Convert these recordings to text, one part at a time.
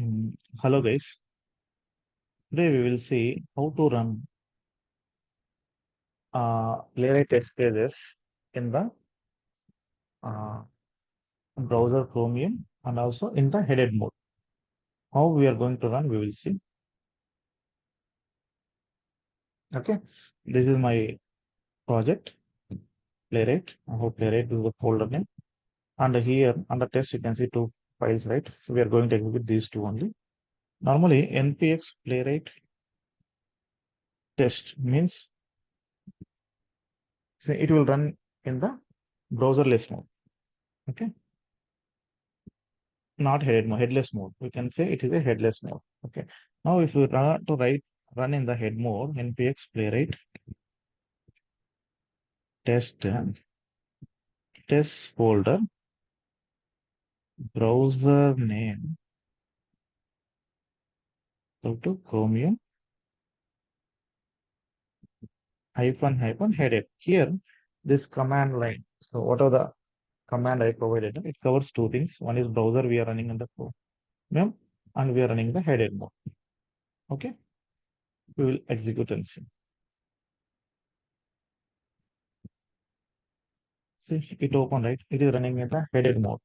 Mm, Hello guys, today we will see how to run Playwright test cases in the uh, browser Chromium and also in the headed mode. How we are going to run, we will see. Okay, this is my project Playwright. I hope Playwright is the folder name. And here under test, you can see two files, right? So we are going to execute these two only. Normally, npx Playwright test means say it will run in the browserless mode. Okay. Not headed mode, headless mode. We can say it is a headless mode. Okay. Now, if you run to run in the head mode, npx playwright test test folder browser name go to Chromium hyphen headed. Here, this command line. So, what are the command I provided? It covers two things. One is browser we are running in the Chromium, and we are running the headed mode. Okay. We will execute and see. See, it open, right? It is running in the headed mode.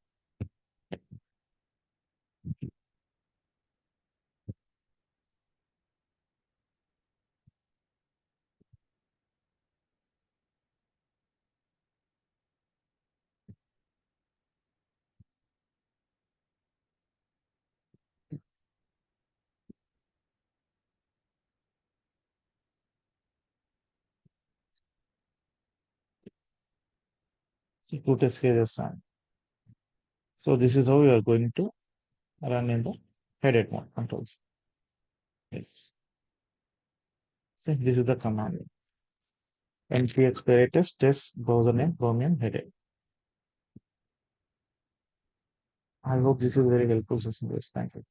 See, two test cases run. So this is how we are going to run in the headed mode controls. Yes. So this is the command. npx test browser name chromium headed. I hope this is very helpful session. Yes, thank you.